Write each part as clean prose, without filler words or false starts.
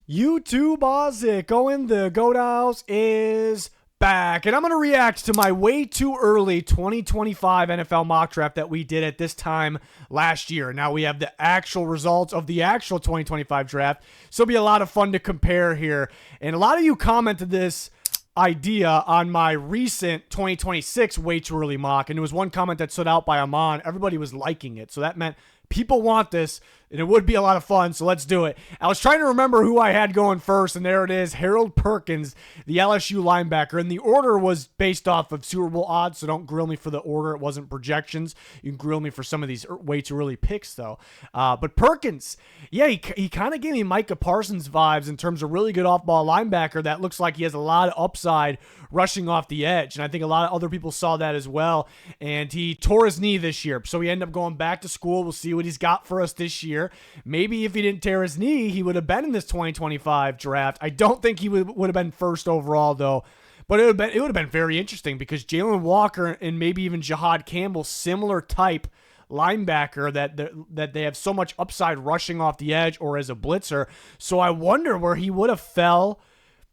YouTube Ozic going the Goat House is back, and I'm going to react to my way too early 2025 NFL mock draft that we did at this time last year. Now we have the actual results of the actual 2025 draft, so it'll be a lot of fun to compare here. And a lot of you commented this idea on my recent 2026 way too early mock, and there was one comment that stood out by Amon. Everybody was liking it, so that meant people want this, and it would be a lot of fun, so let's do it. I was trying to remember who I had going first, and there it is, Harold Perkins, the LSU linebacker. And the order was based off of Super Bowl odds, so don't grill me for the order. It wasn't projections. You can grill me for some of these way too early picks, though. But Perkins, yeah, he kind of gave me Micah Parsons vibes in terms of really good off-ball linebacker that looks like he has a lot of upside rushing off the edge, and I think a lot of other people saw that as well. And he tore his knee this year, so he ended up going back to school. We'll see what he's got for us this year. Maybe if he didn't tear his knee, he would have been in this 2025 draft. I don't think he would have been first overall, though. But it would have been very interesting because Jalen Walker and maybe even Jahad Campbell, similar type linebacker that they have so much upside rushing off the edge or as a blitzer. So I wonder where he would have fell,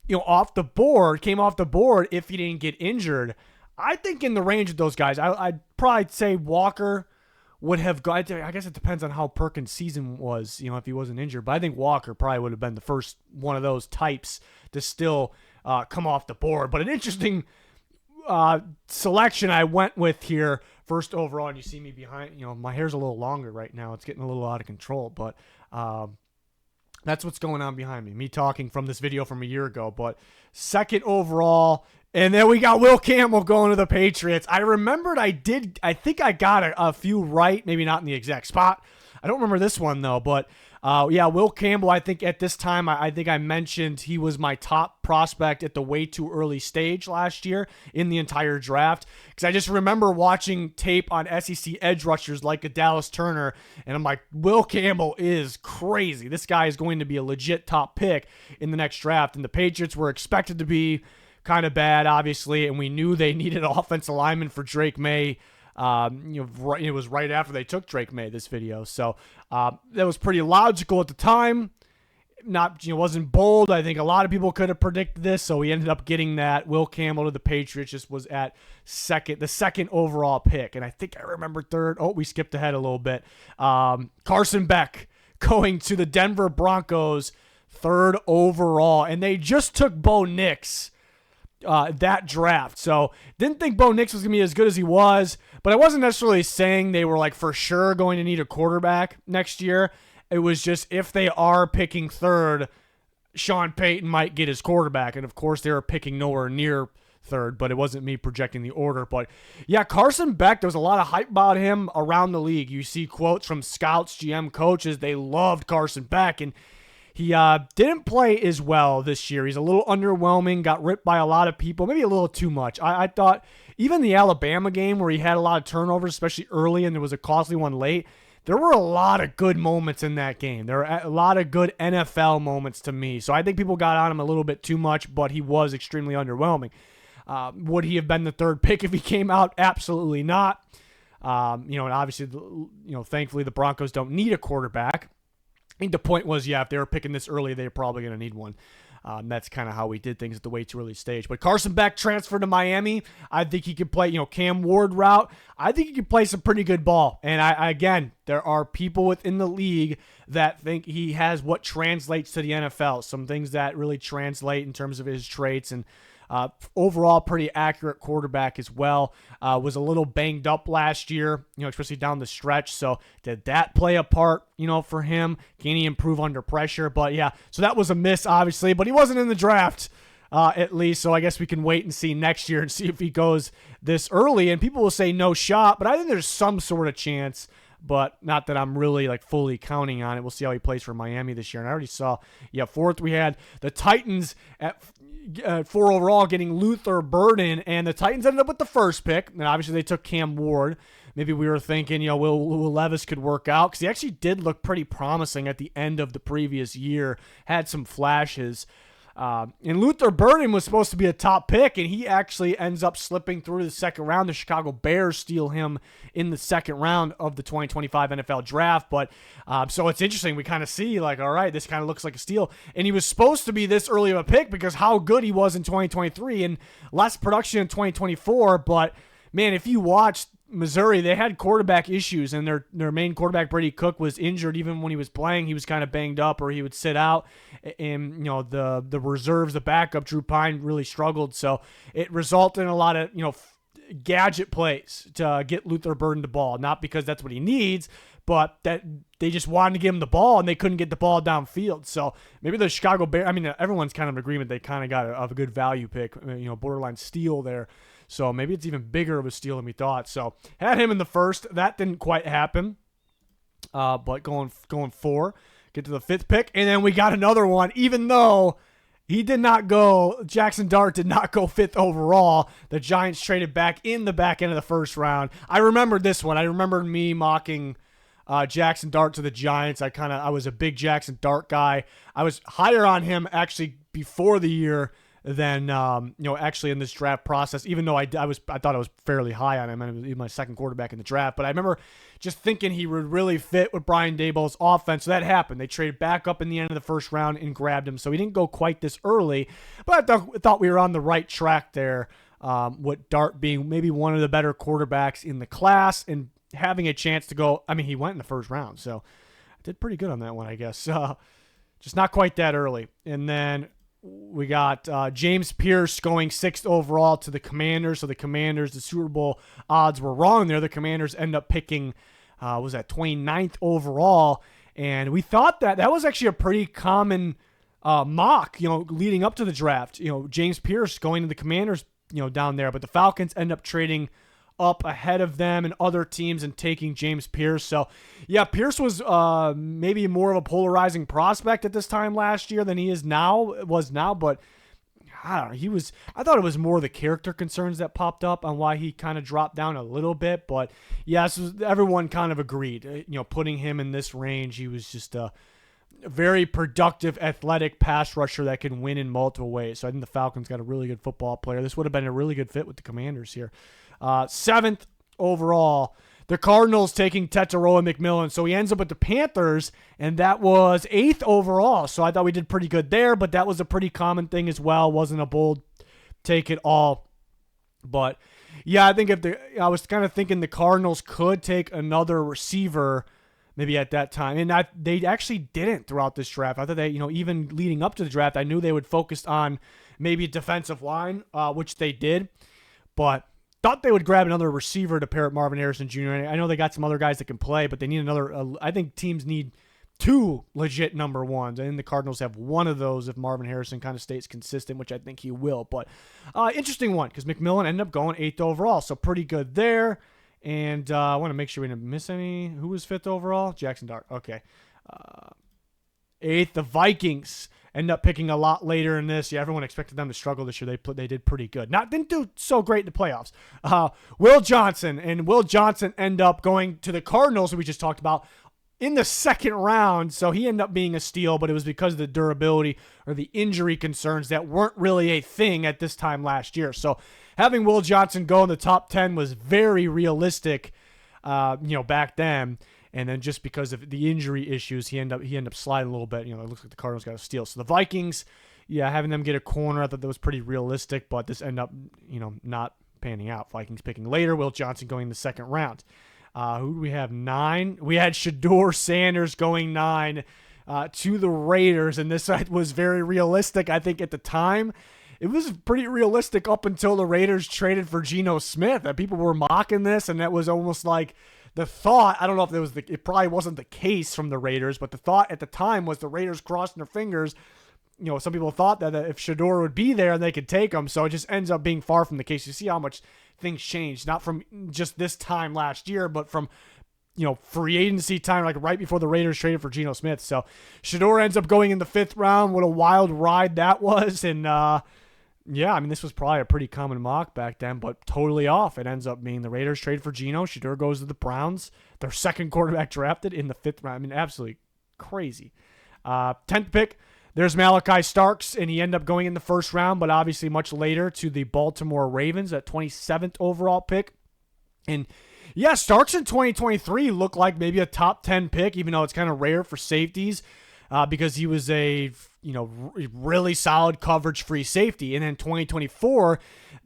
came off the board if he didn't get injured. I think in the range of those guys, I'd probably say Walker would have gone. I guess it depends on how Perkins' season was, if he wasn't injured. But I think Walker probably would have been the first one of those types to still come off the board. But an interesting selection I went with here, first overall. And you see me behind, my hair's a little longer right now. It's getting a little out of control. But that's what's going on behind me. Me talking from this video from a year ago. But second overall. And then we got Will Campbell going to the Patriots. I remembered I think I got a few right, maybe not in the exact spot. I don't remember this one, though. But, yeah, Will Campbell, I think at this time, I think I mentioned he was my top prospect at the way too early stage last year in the entire draft. Because I just remember watching tape on SEC edge rushers like a Dallas Turner, and I'm like, Will Campbell is crazy. This guy is going to be a legit top pick in the next draft. And the Patriots were expected to be kind of bad, obviously, and we knew they needed an offensive lineman for Drake May. It was right after they took Drake May, this video, so that was pretty logical at the time. Wasn't bold. I think a lot of people could have predicted this, so we ended up getting that. Will Campbell to the Patriots just was at the second overall pick, and I think I remember third. Oh, we skipped ahead a little bit. Carson Beck going to the Denver Broncos, third overall, and they just took Bo Nix that draft. So didn't think Bo Nix was going to be as good as he was, but I wasn't necessarily saying they were like for sure going to need a quarterback next year. It was just if they are picking third, Sean Payton might get his quarterback. And of course they were picking nowhere near third, but it wasn't me projecting the order. But yeah, Carson Beck, there was a lot of hype about him around the league. You see quotes from scouts, GM coaches, they loved Carson Beck, and he didn't play as well this year. He's a little underwhelming, got ripped by a lot of people, maybe a little too much. I thought even the Alabama game where he had a lot of turnovers, especially early, and there was a costly one late, there were a lot of good moments in that game. There were a lot of good NFL moments to me. So I think people got on him a little bit too much, but he was extremely underwhelming. Would he have been the third pick if he came out? Absolutely not. And obviously, thankfully the Broncos don't need a quarterback. I think the point was, yeah, if they were picking this early, they're probably going to need one. That's kind of how we did things at the way too early stage. But Carson Beck transferred to Miami. I think he could play, Cam Ward route. I think he could play some pretty good ball. And again, there are people within the league that think he has what translates to the NFL. Some things that really translate in terms of his traits, and overall pretty accurate quarterback as well. Was a little banged up last year, especially down the stretch. So did that play a part, for him? Can he improve under pressure? But yeah, so that was a miss, obviously, but he wasn't in the draft at least. So I guess we can wait and see next year and see if he goes this early. And people will say no shot, but I think there's some sort of chance, but not that I'm really fully counting on it. We'll see how he plays for Miami this year. And I already saw, fourth we had the Titans at 4 overall getting Luther Burden, and the Titans ended up with the first pick. And obviously they took Cam Ward. Maybe we were thinking, Will Levis could work out, because he actually did look pretty promising at the end of the previous year, had some flashes. And Luther Burden was supposed to be a top pick, and he actually ends up slipping through the second round. The Chicago Bears steal him in the second round of the 2025 NFL draft. But so it's interesting. We kind of see, like, all right, this kind of looks like a steal. And he was supposed to be this early of a pick because how good he was in 2023 and less production in 2024. But, man, if you watched Missouri, they had quarterback issues, and their main quarterback, Brady Cook, was injured. Even when he was playing, he was kind of banged up, or he would sit out. And, the reserves, the backup, Drew Pine, really struggled. So it resulted in a lot of, gadget plays to get Luther Burden the ball. Not because that's what he needs, but that they just wanted to give him the ball, and they couldn't get the ball downfield. So maybe the Chicago Bears, everyone's kind of in agreement they kind of got a good value pick, borderline steal there. So maybe it's even bigger of a steal than we thought. So had him in the first. That didn't quite happen. But going 4, get to the 5th pick. And then we got another one, even though he did not go, Jackson Dart did not go 5th overall. The Giants traded back in the back end of the first round. I remembered this one. I remembered me mocking Jackson Dart to the Giants. I was a big Jackson Dart guy. I was higher on him actually before the year than actually in this draft process, even though I thought I was fairly high on him, and he was my second quarterback in the draft. But I remember just thinking he would really fit with Brian Daboll's offense. So that happened. They traded back up in the end of the first round and grabbed him. So he didn't go quite this early, but I thought we were on the right track there. With Dart being maybe one of the better quarterbacks in the class and having a chance to go. He went in the first round, so I did pretty good on that one, I guess. Just not quite that early. And then we got James Pierce going 6th overall to the Commanders. So the Commanders, the Super Bowl odds were wrong there. The Commanders end up picking, 29th overall. And we thought that was actually a pretty common mock, leading up to the draft. James Pierce going to the Commanders, down there. But the Falcons end up trading up ahead of them and other teams and taking James Pierce. So, yeah, Pierce was maybe more of a polarizing prospect at this time last year than he was now, but I don't know. I thought it was more the character concerns that popped up on why he kind of dropped down a little bit. But, yes, everyone kind of agreed. Putting him in this range, he was just a very productive, athletic pass rusher that can win in multiple ways. So I think the Falcons got a really good football player. This would have been a really good fit with the Commanders here. 7th overall, the Cardinals taking Tetairoa McMillan. So he ends up with the Panthers, and that was 8th overall. So I thought we did pretty good there, but that was a pretty common thing as well. Wasn't a bold take at all. But, yeah, I think I was kind of thinking the Cardinals could take another receiver maybe at that time. And they actually didn't throughout this draft. I thought they, even leading up to the draft, I knew they would focus on maybe defensive line, which they did. But thought they would grab another receiver to pair with Marvin Harrison Jr. I know they got some other guys that can play, but they need another. I think teams need 2 legit number ones, and the Cardinals have one of those if Marvin Harrison kind of stays consistent, which I think he will. But interesting one because McMillan ended up going 8th overall, so pretty good there. And I want to make sure we didn't miss any. Who was 5th overall? Jackson Dart. Okay. 8th, the Vikings end up picking a lot later in this. Yeah, everyone expected them to struggle this year. They did pretty good. Didn't do so great in the playoffs. Will Johnson end up going to the Cardinals, who we just talked about, in the second round. So he ended up being a steal, but it was because of the durability or the injury concerns that weren't really a thing at this time last year. So having Will Johnson go in the top 10 was very realistic, back then. And then just because of the injury issues, he ended up sliding a little bit. It looks like the Cardinals got a steal. So the Vikings, having them get a corner, I thought that was pretty realistic, but this ended up, not panning out. Vikings picking later, Will Johnson going in the second round. Who do we have? 9. We had Shedeur Sanders going 9 to the Raiders, and this was very realistic, I think, at the time. It was pretty realistic up until the Raiders traded for Geno Smith. That people were mocking this, and that was almost like the thought. I don't know if it probably wasn't the case from the Raiders, but the thought at the time was the Raiders crossing their fingers. Some people thought that if Shedeur would be there, they could take him. So it just ends up being far from the case. You see how much things changed, not from just this time last year, but from free agency time, like right before the Raiders traded for Geno Smith. So Shedeur ends up going in the 5th round. What a wild ride that was. And this was probably a pretty common mock back then, but totally off. It ends up being the Raiders trade for Geno. Shedeur goes to the Browns, their second quarterback drafted in the 5th round. Absolutely crazy. 10th pick, There's Malachi Starks, and he ended up going in the first round, but obviously much later to the Baltimore Ravens at 27th overall pick. And yeah, Starks in 2023 looked like maybe a top 10 pick, even though it's kind of rare for safeties because he was a really solid coverage free safety. And then 2024,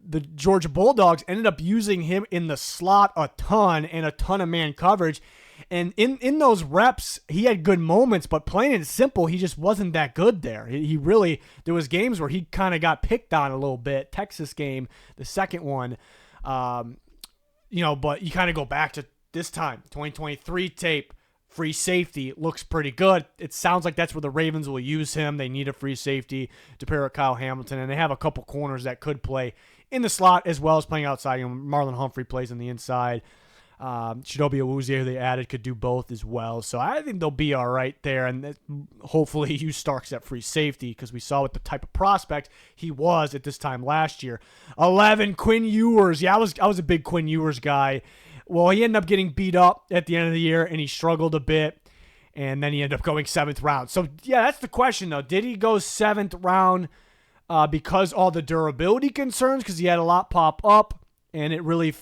the Georgia Bulldogs ended up using him in the slot a ton and a ton of man coverage. And in those reps, he had good moments, but plain and simple, he just wasn't that good there. He really, there was games where he kind of got picked on a little bit. Texas game, the second one, but you kind of go back to this time, 2023 tape, free safety, looks pretty good. It sounds like that's where the Ravens will use him. They need a free safety to pair with Kyle Hamilton, and they have a couple corners that could play in the slot as well as playing outside. Marlon Humphrey plays on the inside. Chidobe Awuzie, who they added, could do both as well. So I think they'll be all right there, and hopefully use Starks at free safety because we saw what the type of prospect he was at this time last year. 11, Quinn Ewers. Yeah, I was a big Quinn Ewers guy. Well, he ended up getting beat up at the end of the year, and he struggled a bit, and then he ended up going 7th round. So, yeah, that's the question, though. Did he go 7th round because all the durability concerns, because he had a lot pop up, and it really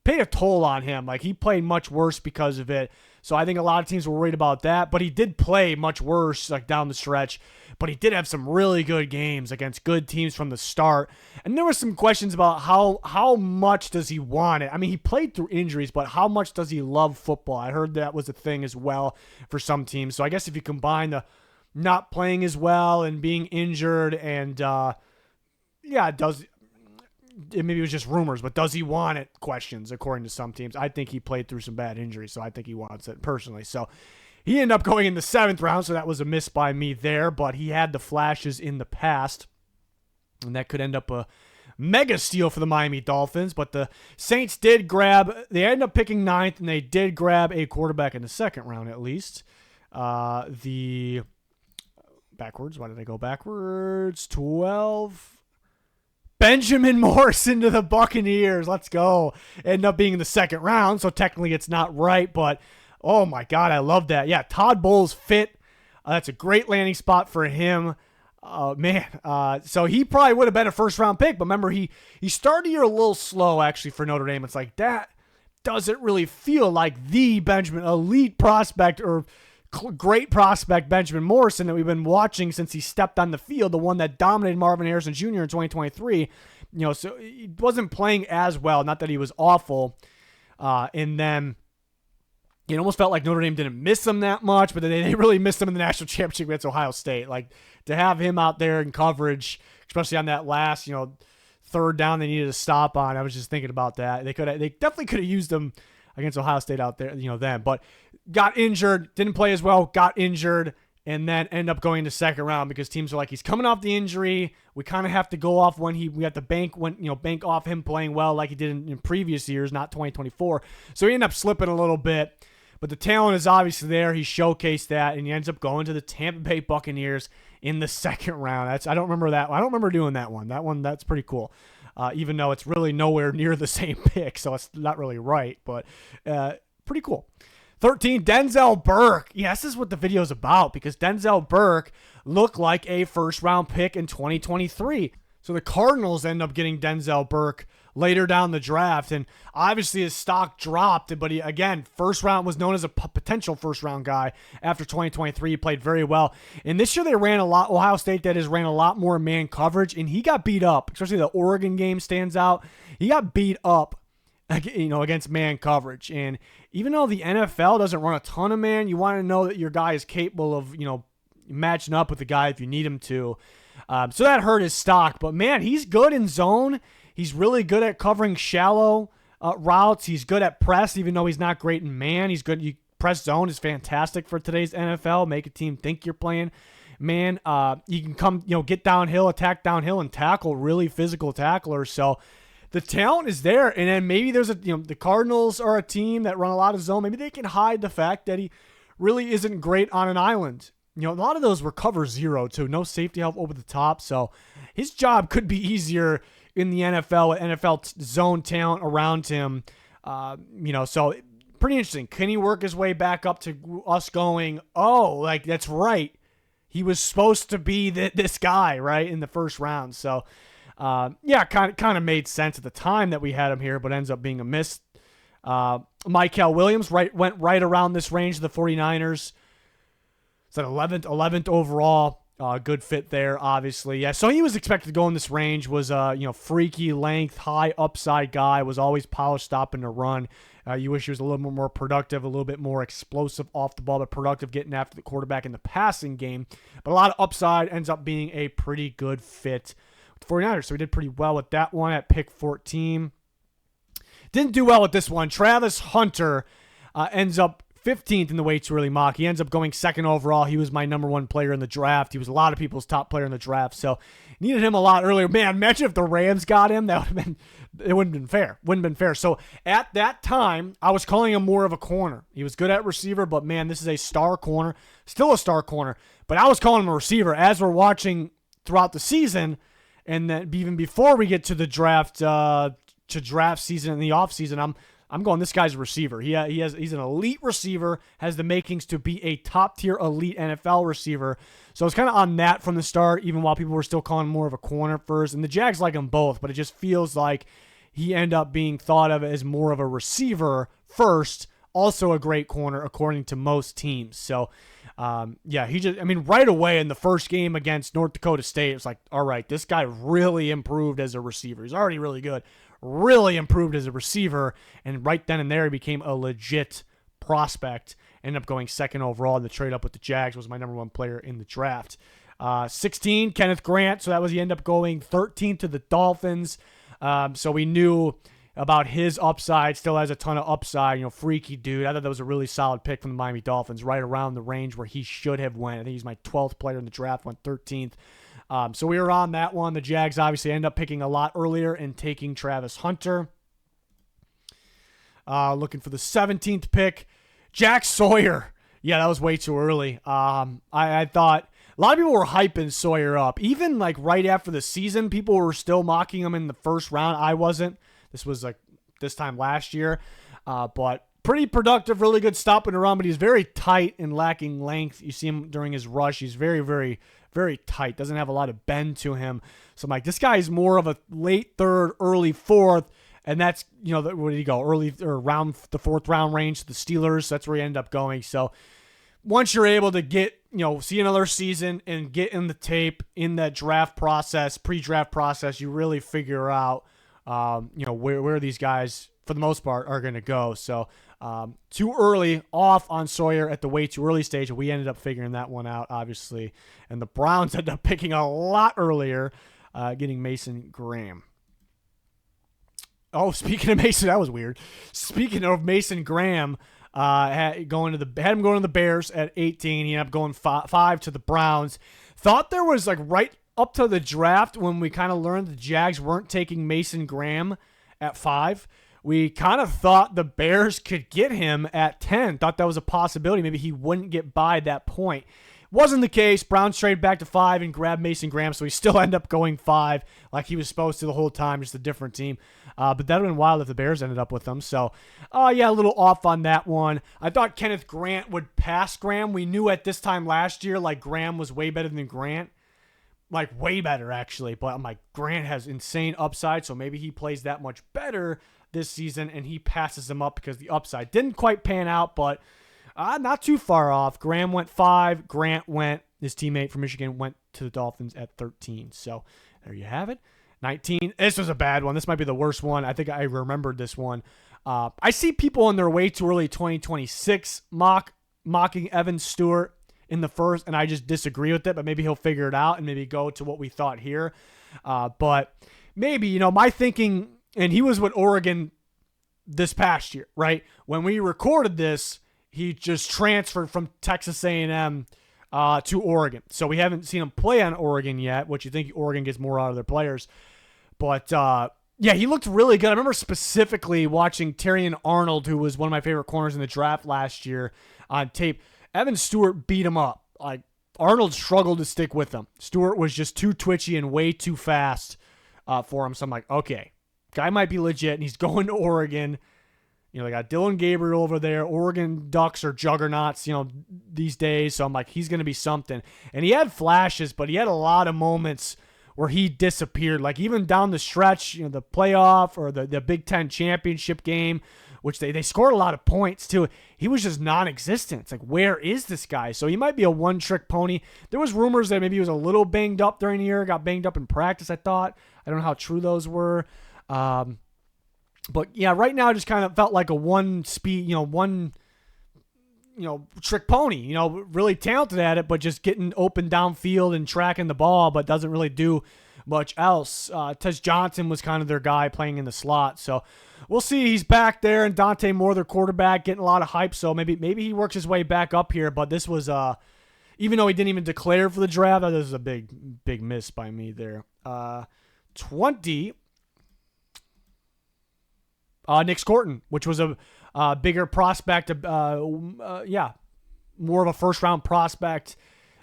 paid a toll on him. Like, he played much worse because of it. So I think a lot of teams were worried about that. But he did play much worse, like, down the stretch. But he did have some really good games against good teams from the start. And there were some questions about how much does he want it. I mean, he played through injuries, but how much does he love football? I heard that was a thing as well for some teams. So I guess if you combine the not playing as well and being injured and, maybe it was just rumors, but does he want it? Questions, according to some teams. I think he played through some bad injuries, so I think he wants it personally. So he ended up going in the 7th round, so that was a miss by me there, but he had the flashes in the past, and that could end up a mega steal for the Miami Dolphins. But the Saints they ended up picking 9th, and they did grab a quarterback in the 2nd round at least. Why did I go backwards? 12. Benjamin Morrison to the Buccaneers. Let's go. Ended up being in the 2nd round, so technically it's not right, but oh my God, I love that. Yeah, Todd Bowles fit. That's a great landing spot for him. So he probably would have been a 1st-round pick, but remember, he started the year a little slow, actually, for Notre Dame. It's like, that doesn't really feel like the Benjamin elite prospect or great prospect Benjamin Morrison that we've been watching since he stepped on the field, the one that dominated Marvin Harrison Jr. in 2023. So he wasn't playing as well. Not that he was awful. And then it almost felt like Notre Dame didn't miss him that much, but they really missed him in the national championship against Ohio State. Like, to have him out there in coverage, especially on that last, 3rd down they needed to stop on. I was just thinking about that. They definitely could have used him against Ohio State out there, then. But got injured, didn't play as well, got injured, and then end up going to 2nd round because teams are like, he's coming off the injury. We kind of have to go off we have to bank off him playing well like he did in previous years, not 2024. So he ended up slipping a little bit. But the talent is obviously there. He showcased that, and he ends up going to the Tampa Bay Buccaneers in the 2nd round. I don't remember that. I don't remember doing that one. That's pretty cool. Even though it's really nowhere near the same pick, so it's not really right, but pretty cool. 13, Denzel Burke. Yeah, this is what the video's about because Denzel Burke looked like a 1st-round pick in 2023. So the Cardinals end up getting Denzel Burke later down the draft, and obviously his stock dropped, but he, again, 1st round was known as a potential 1st-round guy. After 2023, he played very well. And this year they ran a lot, Ohio State that has ran a lot more man coverage, and he got beat up, especially the Oregon game stands out. He got beat up, against man coverage. And even though the NFL doesn't run a ton of man, you want to know that your guy is capable of, matching up with the guy if you need him to. So that hurt his stock, but man, he's good in zone. He's really good at covering shallow routes. He's good at press, even though he's not great in man. He's good. Press zone is fantastic for today's NFL. Make a team think you're playing man. You can come, get downhill, attack downhill, and tackle really physical tacklers. So the talent is there. And then maybe there's the Cardinals are a team that run a lot of zone. Maybe they can hide the fact that he really isn't great on an island. A lot of those were cover 0 too. No safety help over the top. So his job could be easier in the NFL with NFL zone talent around him. So pretty interesting. Can he work his way back up to us going, oh, like that's right. he was supposed to be this guy, right, in the first round. So, yeah, kind of made sense at the time that we had him here, but ends up being a miss. Mykel Williams went right around this range of the 49ers. It's an 11th overall. Good fit there, obviously. Yeah, so he was expected to go in this range. Was freaky length, high upside guy. Was always power stopping to run. You wish he was a little bit more productive, a little bit more explosive off the ball, but productive getting after the quarterback in the passing game. But a lot of upside, ends up being a pretty good fit with the 49ers. So we did pretty well with that one at pick 14. Didn't do well with this one. Travis Hunter ends up 15th in the way too early mock. He ends up going second overall. He was my number one player in the draft. He was a lot of people's top player in the draft. So needed him a lot earlier. Man, imagine if the Rams got him. That would have been, it wouldn't have been fair. Wouldn't have been fair. So at that time, I was calling him more of a corner. He was good at receiver, but man, this is a star corner. Still a star corner. But I was calling him a receiver. As we're watching throughout the season, and then even before we get to the draft, to draft season and the offseason, I'm going, this guy's a receiver. He's an elite receiver, has the makings to be a top-tier elite NFL receiver. So it's kind of on that from the start, even while people were still calling him more of a corner first. And the Jags like him both, but it just feels like he ended up being thought of as more of a receiver first, also a great corner according to most teams. So, right away in the first game against North Dakota State, it's like, all right, this guy really improved as a receiver. He's already really good. Really improved as a receiver, and right then and there he became a legit prospect. Ended up going second overall in the trade up with the Jags, was my number one player in the draft. 16, Kenneth Grant, so that was he ended up going 13th to the Dolphins. So we knew about his upside, still has a ton of upside, freaky dude. I thought that was a really solid pick from the Miami Dolphins, right around the range where he should have went. I think he's my 12th player in the draft, went 13th. So we were on that one. The Jags obviously end up picking a lot earlier and taking Travis Hunter. Looking for the 17th pick, Jack Sawyer. Yeah, that was way too early. I thought a lot of people were hyping Sawyer up. Even like right after the season, people were still mocking him in the first round. I wasn't. This was like this time last year. But pretty productive, really good stopping around, but he's very tight and lacking length. You see him during his rush. He's very, very, very tight. Doesn't have a lot of bend to him. So I'm like, this guy's more of a late third, early fourth. And that's, where did he go? Early or around the fourth round range to the Steelers. That's where he ended up going. So once you're able to get, see another season and get in the tape in that draft process, pre-draft process, you really figure out, where these guys, for the most part, are going to go. So too early off on Sawyer at the way too early stage. We ended up figuring that one out, obviously. And the Browns ended up picking a lot earlier, getting Mason Graham. Oh, speaking of Mason, that was weird. Speaking of Mason Graham, had him going to the Bears at 18. He ended up going 5 to the Browns. Thought there was like right up to the draft when we kind of learned the Jags weren't taking Mason Graham at 5. We kind of thought the Bears could get him at 10. Thought that was a possibility. Maybe he wouldn't get by at that point. Wasn't the case. Browns traded back to 5 and grabbed Mason Graham, so he still ended up going 5 like he was supposed to the whole time, just a different team. But that would have been wild if the Bears ended up with him. So, a little off on that one. I thought Kenneth Grant would pass Graham. We knew at this time last year, like, Graham was way better than Grant. Like, way better, actually. But I'm like, Grant has insane upside, so maybe he plays that much better this season, and he passes him up because the upside didn't quite pan out, but not too far off. Graham went 5. Grant his teammate from Michigan went to the Dolphins at 13. So there you have it. 19. This was a bad one. This might be the worst one. I think I remembered this one. I see people on their way too early 2026 mocking Evan Stewart in the first, and I just disagree with it, but maybe he'll figure it out and maybe go to what we thought here. But maybe, my thinking, and he was with Oregon this past year, right? When we recorded this, he just transferred from Texas A&M to Oregon. So we haven't seen him play on Oregon yet, which you think Oregon gets more out of their players. But, he looked really good. I remember specifically watching Terrion Arnold, who was one of my favorite corners in the draft last year, on tape. Evan Stewart beat him up. Like, Arnold struggled to stick with him. Stewart was just too twitchy and way too fast for him. So I'm like, okay, guy might be legit, and he's going to Oregon. They got Dylan Gabriel over there. Oregon Ducks are juggernauts, these days. So I'm like, he's going to be something. And he had flashes, but he had a lot of moments where he disappeared. Like even down the stretch, the playoff or the Big Ten championship game, which they scored a lot of points too. He was just non-existent. It's like, where is this guy? So he might be a one-trick pony. There was rumors that maybe he was a little banged up during the year, got banged up in practice, I thought. I don't know how true those were. But yeah, right now it just kind of felt like a one trick pony, really talented at it, but just getting open downfield and tracking the ball, but doesn't really do much else. Tez Johnson was kind of their guy playing in the slot. So we'll see. He's back there, and Dante Moore, their quarterback, getting a lot of hype. So maybe he works his way back up here. But this was, even though he didn't even declare for the draft, this is a big miss by me there. 20. Nick Scorton, which was a bigger prospect, more of a first-round prospect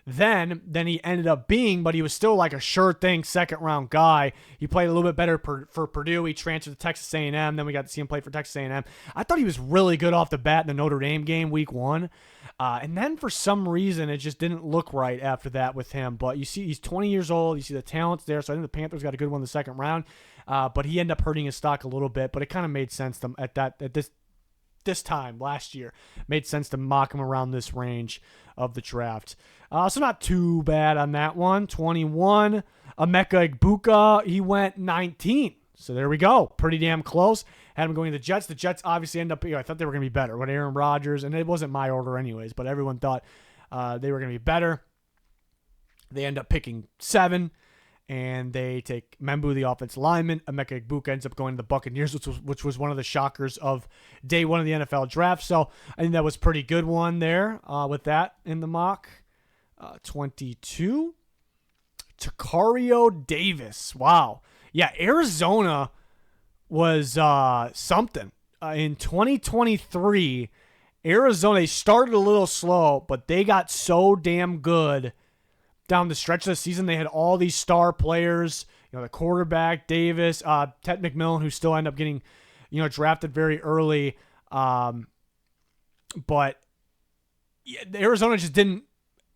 than he ended up being, but he was still like a sure thing second-round guy. He played a little bit better for Purdue. He transferred to Texas A&M. Then we got to see him play for Texas A&M. I thought he was really good off the bat in the Notre Dame game week 1. And then for some reason, it just didn't look right after that with him. But you see, he's 20 years old. You see the talent's there. So I think the Panthers got a good one in the second round. But he ended up hurting his stock a little bit. But it kind of made sense to, at this time last year. Made sense to mock him around this range of the draft. So not too bad on that one. 21. Emeka Egbuka, he went 19. So there we go. Pretty damn close. Had him going to the Jets. The Jets obviously end up, I thought they were going to be better with Aaron Rodgers, and it wasn't my order anyways, but everyone thought they were going to be better. They end up picking 7, and they take Membu, the offensive lineman. Emeka Egbuka ends up going to the Buccaneers, which was one of the shockers of day 1 of the NFL draft. So I think that was a pretty good one there with that in the mock. 22. Tacario Davis. Wow. Yeah, Arizona was something. In 2023, Arizona, they started a little slow, but they got so damn good down the stretch of the season. They had all these star players, the quarterback, Davis, Ted McMillan, who still ended up getting, drafted very early. But Arizona just didn't,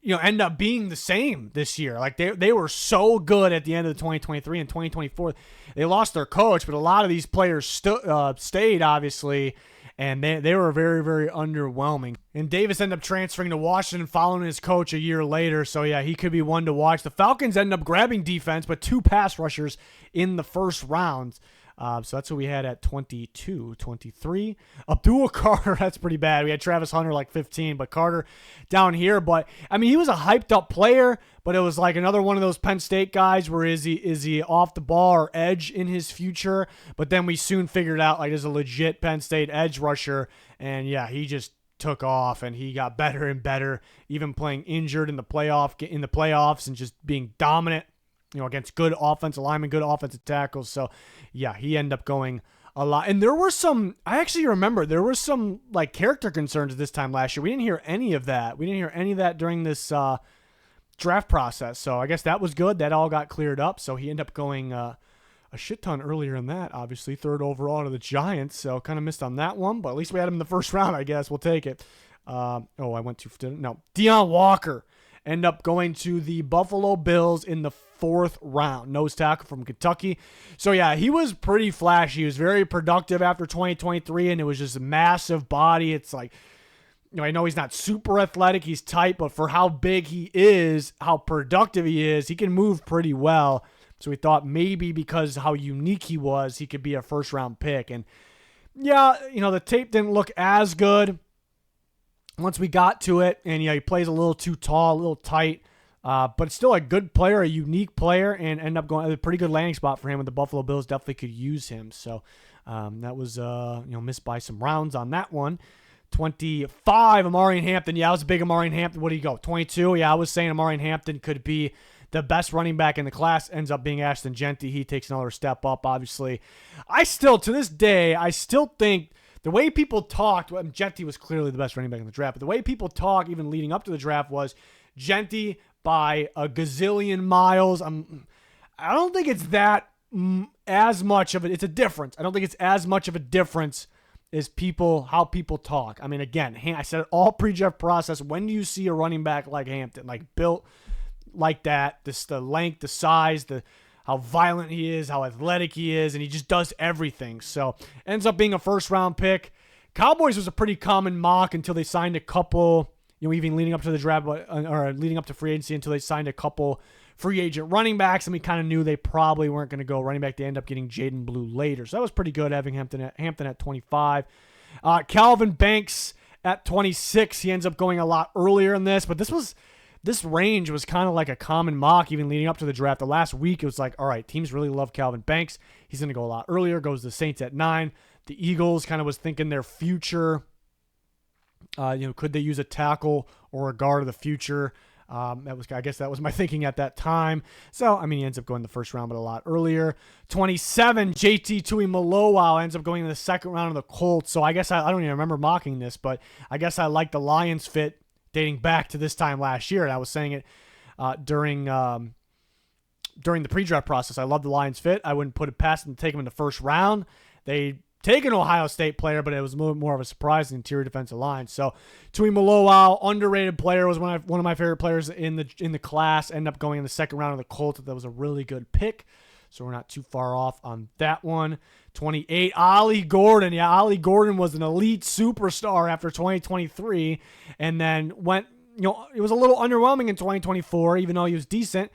end up being the same this year. Like they were so good at the end of the 2023 and 2024. They lost their coach, but a lot of these players stayed, obviously, and they were very, very underwhelming. And Davis ended up transferring to Washington following his coach a year later. So, yeah, he could be one to watch. The Falcons ended up grabbing defense, but 2 pass rushers in the first round. So that's what we had at 22, 23. Abdul Carter, that's pretty bad. We had Travis Hunter like 15, but Carter down here. But, he was a hyped up player, but it was like another one of those Penn State guys where is he off the ball or edge in his future? But then we soon figured out like there's a legit Penn State edge rusher, and yeah, he just took off and he got better and better, even playing injured in the playoffs and just being dominant. Against good offensive linemen, good offensive tackles. So, yeah, he ended up going a lot. And there were some, I actually remember, there were some, like, character concerns this time last year. We didn't hear any of that. We didn't hear any of that during this draft process. So, I guess that was good. That all got cleared up. So, he ended up going a shit ton earlier in that, obviously. 3rd overall to the Giants. So, kind of missed on that one. But at least we had him in the first round, I guess. We'll take it. Deion Walker ended up going to the Buffalo Bills in the 4th round. Nose tackle from Kentucky. So, yeah, he was pretty flashy. He was very productive after 2023, and it was just a massive body. It's like, I know he's not super athletic. He's tight, but for how big he is, how productive he is, he can move pretty well. So we thought maybe because how unique he was, he could be a first-round pick. And, yeah, the tape didn't look as good once we got to it, and he plays a little too tall, a little tight, but it's still a good player, a unique player, and end up going a pretty good landing spot for him. And the Buffalo Bills definitely could use him. So that was missed by some rounds on that one. 25, Amarian Hampton. Yeah, I was a big Amarian Hampton. What do you go? 22. Yeah, I was saying Amarian Hampton could be the best running back in the class. Ends up being Ashton Jeanty. He takes another step up. Obviously, to this day, I still think. The way people talked, Jeanty was clearly the best running back in the draft, but the way people talk, even leading up to the draft, was Jeanty by a gazillion miles. I don't think it's that as much of it. It's a difference. I don't think it's as much of a difference is how people talk. I mean, again, I said it all pre-draft process. When do you see a running back like Hampton, like built like that? The length, the size, how violent he is, how athletic he is, and he just does everything. So ends up being a first-round pick. Cowboys was a pretty common mock until they signed a couple, even leading up to the draft or leading up to free agency until they signed a couple free agent running backs, and we kind of knew they probably weren't going to go running back. They end up getting Jaden Blue later. So that was pretty good having Hampton at 25. Calvin Banks at 26. He ends up going a lot earlier in this, but this range was kind of like a common mock even leading up to the draft. The last week, it was like, all right, teams really love Calvin Banks. He's going to go a lot earlier. Goes to the Saints at 9. The Eagles kind of was thinking their future. Could they use a tackle or a guard of the future? I guess that was my thinking at that time. So, I mean, he ends up going the first round, but a lot earlier. 27, JT Tuimoloau ends up going in the second round of the Colts. So I guess I don't even remember mocking this, but I guess I like the Lions fit dating back to this time last year. And I was saying it during the pre-draft process. I love the Lions fit. I wouldn't put it past them to take him in the first round. They take an Ohio State player, but it was a little more of a surprise in the interior defensive line. So Tuimoloau, underrated player, was one of my favorite players in the class. Ended up going in the second round of the Colts. That was a really good pick. So we're not too far off on that one. 28, Ollie Gordon. Yeah, Ollie Gordon was an elite superstar after 2023 and then went, it was a little underwhelming in 2024, even though he was decent,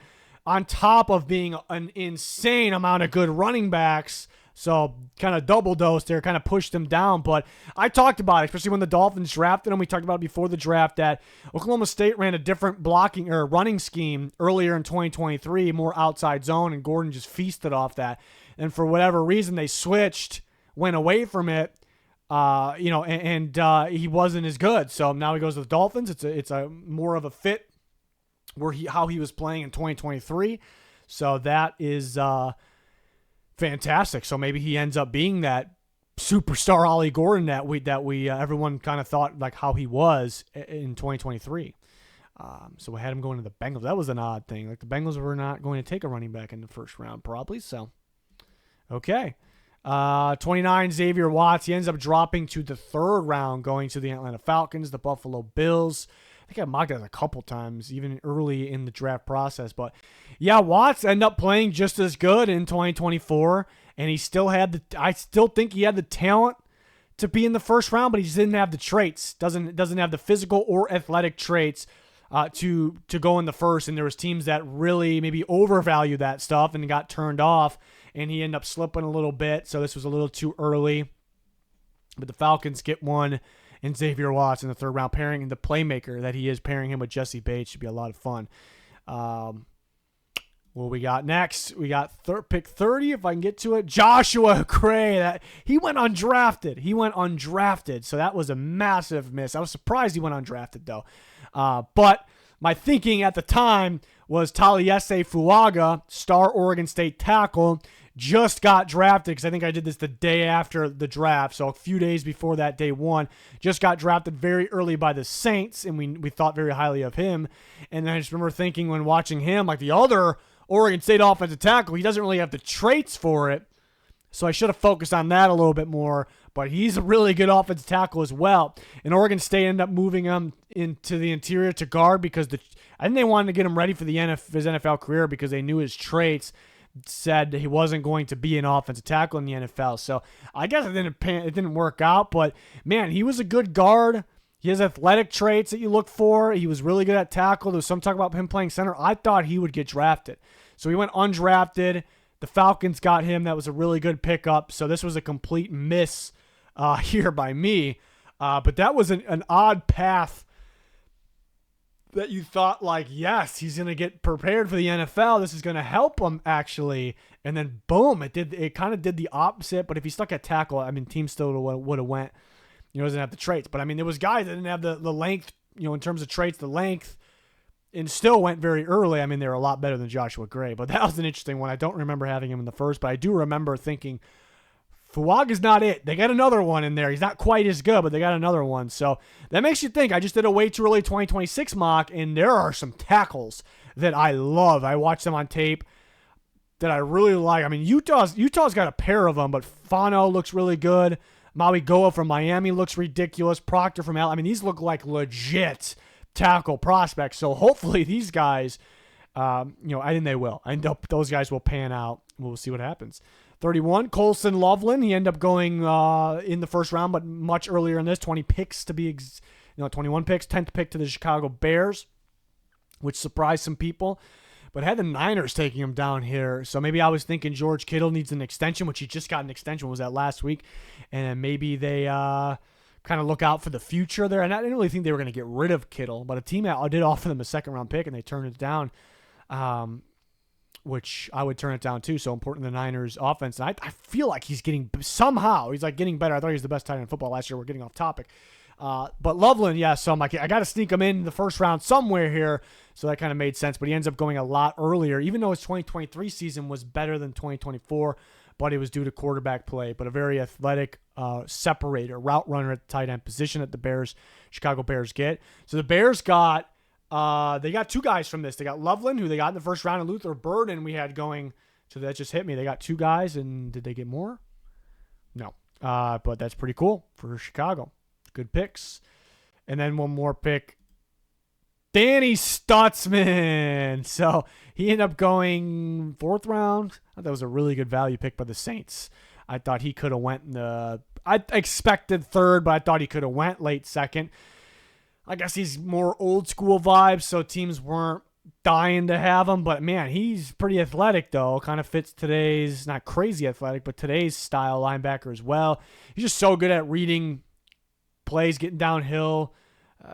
on top of being an insane amount of good running backs. So kind of double dose there, kind of pushed him down. But I talked about it, especially when the Dolphins drafted him. We talked about it before the draft that Oklahoma State ran a different blocking or running scheme earlier in 2023, more outside zone, and Gordon just feasted off that. And for whatever reason, they went away from it, and he wasn't as good. So now he goes to the Dolphins. It's a more of a fit how he was playing in 2023. So that is fantastic. So maybe he ends up being that superstar Ollie Gordon that we everyone kind of thought like how he was in 2023. So we had him going to the Bengals. That was an odd thing. Like the Bengals were not going to take a running back in the first round probably. So okay. 29, Xavier Watts. He ends up dropping to the third round, going to the Atlanta Falcons, the Buffalo Bills. I think I mocked it a couple times, even early in the draft process. But yeah, Watts ended up playing just as good in 2024, and he still had I still think he had the talent to be in the first round, but he just didn't have the traits. Doesn't have the physical or athletic traits to go in the first. And there was teams that really maybe overvalue that stuff and got turned off, and he ended up slipping a little bit. So this was a little too early. But the Falcons get one. And Xavier Watts in the third round, pairing the playmaker that he is, pairing him with Jesse Bates should be a lot of fun. What we got next? We got pick 30, if I can get to it. Joshua Gray. He went undrafted. So that was a massive miss. I was surprised he went undrafted, though. But my thinking at the time was Taliese Fuaga, star Oregon State tackle, just got drafted, because I think I did this the day after the draft, so a few days before that day one, just got drafted very early by the Saints, and we thought very highly of him. And I just remember thinking when watching him, like the other Oregon State offensive tackle, he doesn't really have the traits for it, so I should have focused on that a little bit more, but he's a really good offensive tackle as well. And Oregon State ended up moving him into the interior to guard because I think they wanted to get him ready for his NFL career because they knew his traits said he wasn't going to be an offensive tackle in the NFL. So I guess it didn't work out, but man, he was a good guard. He has athletic traits that you look for. He was really good at tackle. There was some talk about him playing center. I thought he would get drafted. So he went undrafted. The Falcons got him. That was a really good pickup. So this was a complete miss here by me. But that was an odd path that you thought, like, yes, he's going to get prepared for the NFL. This is going to help him, actually. And then, boom, it kind of did the opposite. But if he stuck at tackle, I mean, team still would have went. Doesn't have the traits. But, I mean, there was guys that didn't have the length, in terms of traits, the length, and still went very early. I mean, they were a lot better than Joshua Gray. But that was an interesting one. I don't remember having him in the first, but I do remember thinking, Fuaga's not it. They got another one in there. He's not quite as good, but they got another one. So that makes you think. I just did a way too early 2026 mock, and there are some tackles that I love. I watched them on tape that I really like. I mean, Utah's got a pair of them, but Fano looks really good. Maui Goa from Miami looks ridiculous. Proctor from Al. I mean, these look like legit tackle prospects. So hopefully these guys, I think they will. I think those guys will pan out. We'll see what happens. 31, Colson Loveland. He ended up going in the first round, but much earlier in this. 20 picks to be, 21 picks. 10th pick to the Chicago Bears, which surprised some people. But had the Niners taking him down here. So maybe I was thinking George Kittle needs an extension, which he just got an extension. Was that last week? And maybe they kind of look out for the future there. And I didn't really think they were going to get rid of Kittle. But a team did offer them a second-round pick, and they turned it down, which I would turn it down too. So important to the Niners offense. And I feel like he's getting getting better. I thought he was the best tight end in football last year. We're getting off topic. But Loveland, yeah, so I'm like, I got to sneak him in the first round somewhere here. So that kind of made sense. But he ends up going a lot earlier, even though his 2023 season was better than 2024, but it was due to quarterback play. But a very athletic separator, route runner at the tight end position that the Chicago Bears get. So the Bears got, they got two guys from this. They got Loveland, who they got in the first round, and Luther Burden we had going. So that just hit me. They got two guys, and did they get more? No. But that's pretty cool for Chicago. Good picks. And then one more pick. Danny Stutzman. So he ended up going fourth round. I thought that was a really good value pick by the Saints. I thought he could have went I expected third, but I thought he could have went late second. I guess he's more old school vibes, so teams weren't dying to have him. But man, he's pretty athletic though. Kind of fits today's, not crazy athletic, but today's style linebacker as well. He's just so good at reading plays, getting downhill.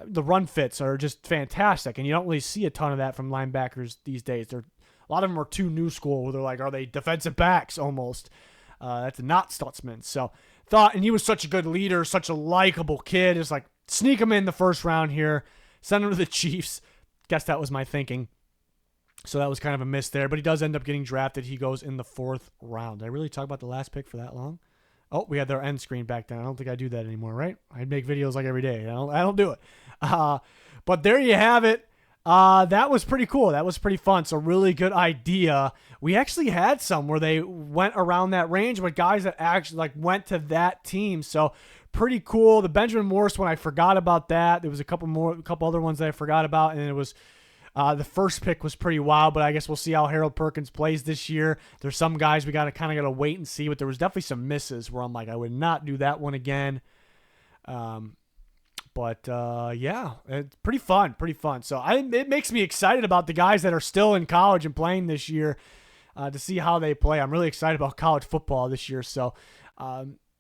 The run fits are just fantastic, and you don't really see a ton of that from linebackers these days. A lot of them are too new school, where they're like, are they defensive backs almost? That's not Stutzman. So and he was such a good leader, such a likable kid. It's like, sneak him in the first round here, send him to the Chiefs. Guess that was my thinking. So that was kind of a miss there, but he does end up getting drafted. He goes in the fourth round. Did I really talk about the last pick for that long? Oh, we had their end screen back then. I don't think I do that anymore, right? I'd make videos like every day. I don't do it. But there you have it. That was pretty cool. That was pretty fun. So really good idea. We actually had some where they went around that range, but guys that actually went to that team. So pretty cool. The Benjamin Morris one, I forgot about that. There was a couple other ones that I forgot about, and it was the first pick was pretty wild, but I guess we'll see how Harold Perkins plays this year. There's some guys we got to wait and see, but there was definitely some misses where I'm like, I would not do that one again. But yeah, it's pretty fun. So it makes me excited about the guys that are still in college and playing this year to see how they play. I'm really excited about college football this year. So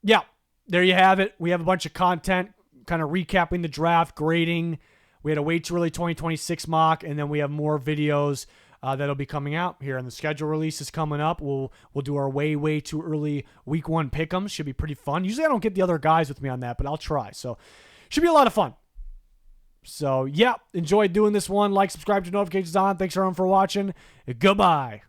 yeah, there you have it. We have a bunch of content kind of recapping the draft, grading. We had a way too early 2026 mock, and then we have more videos that'll be coming out here. And the schedule release is coming up. We'll do our way too early week 1 pick'ems. Should be pretty fun. Usually I don't get the other guys with me on that, but I'll try. So should be a lot of fun. So yeah, enjoyed doing this one. Like, subscribe, to notifications on. Thanks everyone for watching. Goodbye.